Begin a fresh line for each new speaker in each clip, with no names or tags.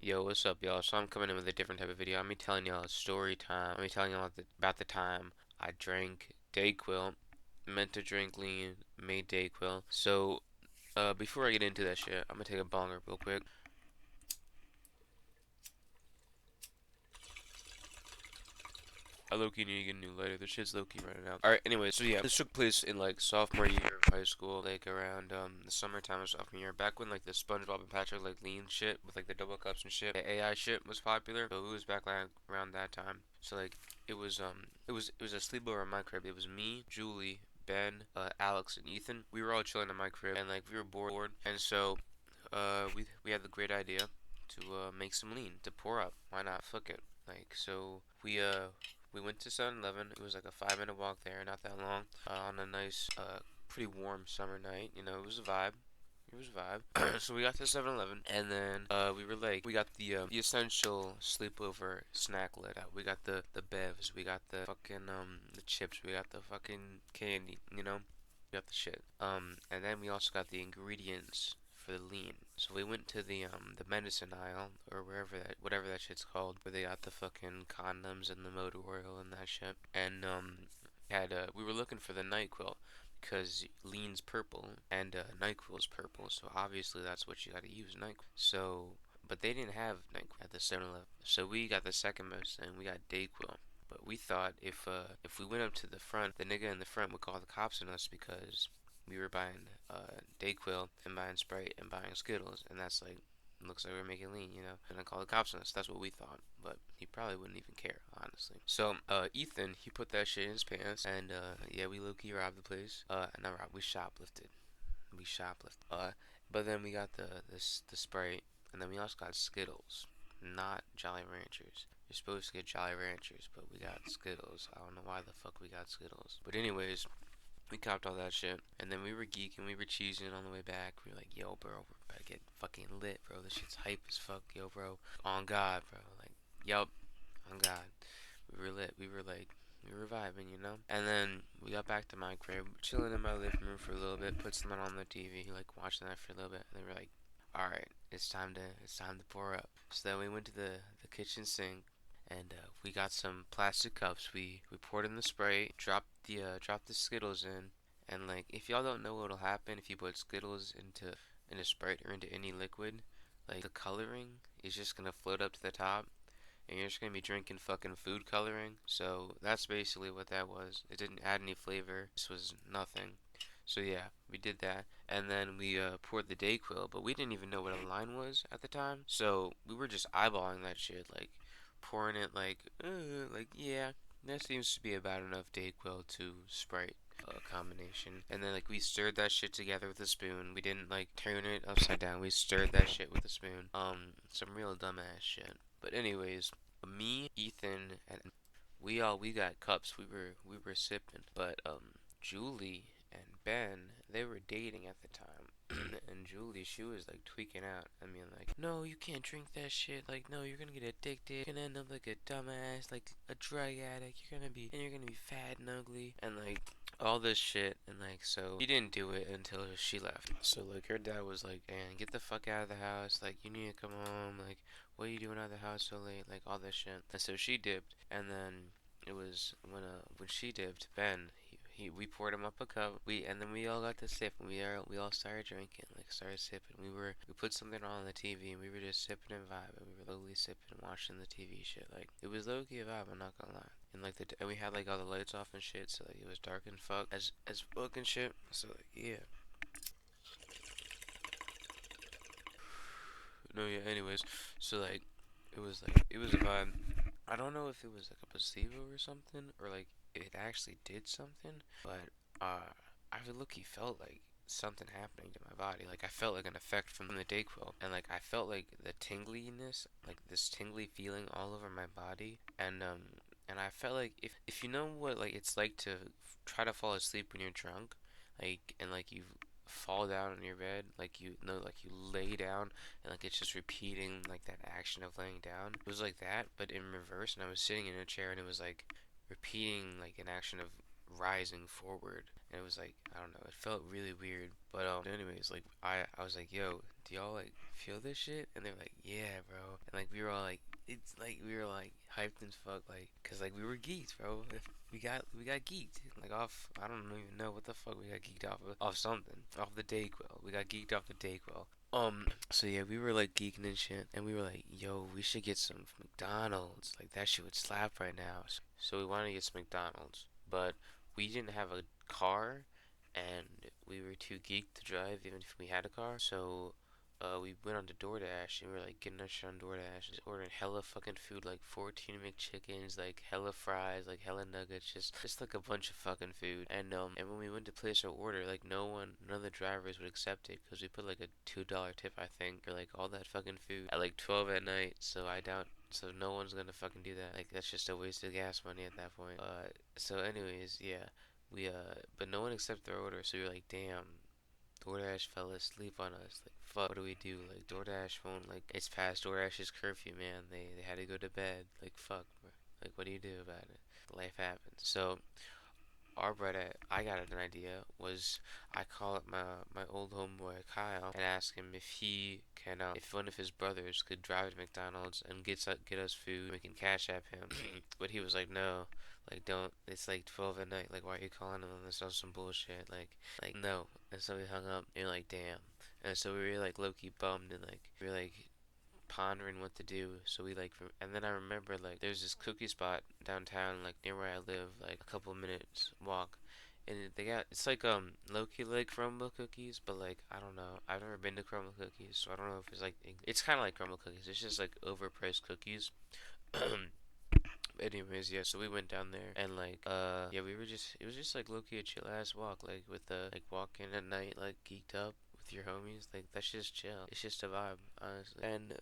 Yo, what's up, y'all? So I'm coming in with a different type of video. I'm telling y'all a story time. I'm telling y'all about the time I drank dayquill, meant to drink lean, made dayquill. So, before I get into that shit, I'm gonna take a bonger real quick. I low-key need to get a new lighter. This shit's low-key running out. Alright, anyway, so yeah, this took place in like sophomore year of high school, like around the summertime of sophomore year, back when like the SpongeBob and Patrick like lean shit with like the double cups and shit, the AI shit was popular. So it was back like around that time. So like it was a sleepover in my crib. It was me, Julie, Ben, Alex, and Ethan. We were all chilling in my crib, and like we were bored, and so we had the great idea to make some lean to pour up. Why not? Fuck it. Like so we went to 7-Eleven. It was like a 5-minute walk there, not that long, on a nice, pretty warm summer night. You know, it was a vibe. It was a vibe. So we got to 7-Eleven, and then we were like, we got the essential sleepover snack lit out. We got the bevs, we got the fucking the chips, we got the fucking candy. You know, we got the shit. And then we also got the ingredients for the lean. So we went to the medicine aisle or wherever that whatever that shit's called, where they got the fucking condoms and the motor oil and that shit. And had we were looking for the NyQuil because lean's purple and NyQuil's purple, so obviously that's what you got to use, NyQuil. So, but they didn't have NyQuil at the 7-Eleven, so we got the second most, and we got Dayquil. But we thought if we went up to the front, the nigga in the front would call the cops on us because we were buying Dayquil and buying Sprite and buying Skittles, and that's like looks like we're making lean, you know, and then call the cops on us. That's what we thought, but he probably wouldn't even care, honestly. So, Ethan, he put that shit in his pants, and yeah, we low key robbed the place. Not robbed, we shoplifted. We shoplifted. But then we got the Sprite, and then we also got Skittles, not Jolly Ranchers. You're supposed to get Jolly Ranchers, but we got Skittles. I don't know why the fuck we got Skittles. But anyways, we copped all that shit, and then we were geeking, we were cheesing on the way back. We were like, yo, bro, we're about to get fucking lit, bro. This shit's hype as fuck, yo, bro. On God, bro. Like, yup, on God. We were lit. We were like, we were vibing, you know? And then we got back to my crib, chilling in my living room for a little bit, put something on the TV, like watching that for a little bit, and then we're like, alright, it's time to pour up. So then we went to the kitchen sink, and we got some plastic cups. We poured in the Sprite, dropped the Skittles in, and like if y'all don't know what'll happen if you put Skittles into Sprite or into any liquid, like the coloring is just gonna float up to the top, and you're just gonna be drinking fucking food coloring. So that's basically what that was. It didn't add any flavor. This was nothing. So yeah, we did that, and then we poured the Dayquil, but we didn't even know what a line was at the time. So we were just eyeballing that shit, like pouring it, like yeah, that seems to be about enough Dayquil to Sprite combination. And then like we stirred that shit together with a spoon. We didn't like turn it upside down. We stirred that shit with a spoon. Some real dumbass shit. But anyways, me, Ethan, and we got cups. We were sipping, but Julie and Ben, they were dating at the time. And Julie, she was like tweaking out. I mean, like, no, you can't drink that shit. Like, no, you're gonna get addicted. You're gonna end up like a dumbass, like a drug addict. You're gonna be fat and ugly, and like all this shit. And like, so she didn't do it until she left. So like, her dad was like, "Man, get the fuck out of the house. Like, you need to come home. Like, what are you doing out of the house so late? Like, all this shit." And so she dipped, and then it was when she dipped, Ben, we poured him up a cup. And then we all got to sip, and we all started drinking, like started sipping. We put something on the TV, and we were just sipping and vibing. We were literally sipping and watching the TV shit. Like it was low key a vibe, I'm not gonna lie. And like and we had like all the lights off and shit, so like it was dark and fuck as fuck and shit. So like yeah. No, yeah. Anyways, so like it was a vibe. I don't know if it was like a placebo or something, or like it actually did something, but I look felt like something happening to my body. Like I felt like an effect from the Dayquil, and like I felt like the tingliness, like this tingly feeling all over my body, and I felt like if you know what like it's like to try to fall asleep when you're drunk, like and like you fall down on your bed, like you know, like you lay down and like it's just repeating like that action of laying down. It was like that, but in reverse, and I was sitting in a chair and it was like repeating like an action of rising forward, and it was like, I don't know, it felt really weird. But anyways, like I was like, yo, do y'all like feel this shit? And they're like, yeah, bro. And like we were all like, it's like we were like hyped as fuck, like, cause like we were geeked, bro. If we got geeked like off. I don't even know what the fuck we got geeked off something off the dayquill. We got geeked off the dayquill. So yeah, we were like geeking and shit, and we were like, yo, we should get some McDonald's. Like that shit would slap right now. So we wanted to get some McDonald's, but we didn't have a car, and we were too geeked to drive, even if we had a car. So we went on to DoorDash and we were like getting our shit on DoorDash, just ordering hella fucking food, like 14 McChickens, like hella fries, like hella nuggets, just like a bunch of fucking food. And when we went to place our order, like none of the drivers would accept it because we put like a $2 tip, I think, for like all that fucking food at like 12 at night. So I doubt. So no one's gonna fucking do that. Like that's just a waste of gas money at that point. So anyways, yeah, but no one accepted our order. So you're like, damn, DoorDash fell asleep on us. Like, fuck, what do we do? Like, DoorDash won't, like, it's past DoorDash's curfew, man. They had to go to bed. Like, fuck, bro. Like, what do you do about it? Life happens. So, our brother, I got an idea, was I call up my old homeboy Kyle and ask him if he can, if one of his brothers could drive to McDonald's and get us food, we can cash app him. But he was like, no, like don't. It's like 12 at night. Like why are you calling him on this on some bullshit? Like no. And so we hung up. And you're like, damn. And so we were like low key bummed and like we were like pondering what to do. So we like, and then I remember like there's this cookie spot downtown, like near where I live, like a couple minutes walk, and it's like low key like crumble cookies, but like I don't know, I've never been to crumble cookies, so I don't know if it's like it's kind of like crumble cookies. It's just like overpriced cookies. Anyways, yeah, so we went down there and like yeah, we were just it was just like low key a chill ass walk, like with like walking at night like geeked up with your homies, like that's just chill. It's just a vibe, honestly. And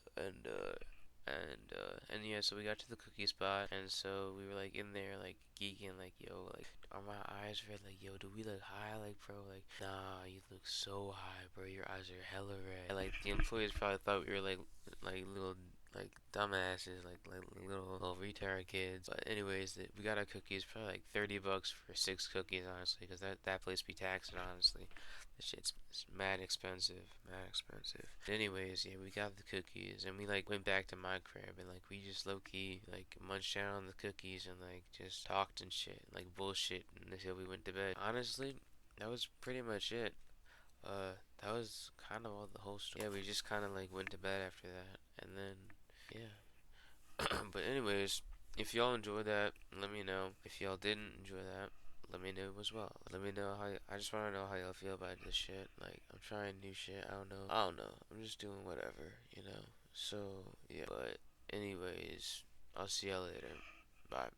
yeah, so we got to the cookie spot and so we were like in there like geeking like yo, like are my eyes red? Like yo, do we look high? Like bro, like nah, you look so high, bro. Your eyes are hella red. And, like the employees probably thought we were like little like dumbasses, like little retard kids. But anyways, we got our cookies for like $30 for 6 cookies, honestly, because that place be taxing, honestly. This shit's mad expensive, mad expensive. Anyways, yeah, we got the cookies and we like went back to my crib and like we just low key like munched down on the cookies and like just talked and shit, like bullshit until we went to bed. Honestly, that was pretty much it. That was kind of all the whole story. Yeah, we just kind of like went to bed after that, and then yeah. But anyways, if y'all enjoyed that, let me know. If y'all didn't enjoy that, let me know as well. Let me know I just want to know how y'all feel about this shit. Like I'm trying new shit. I don't know. I don't know. I'm just doing whatever, you know. So yeah. But anyways, I'll see y'all later. Bye.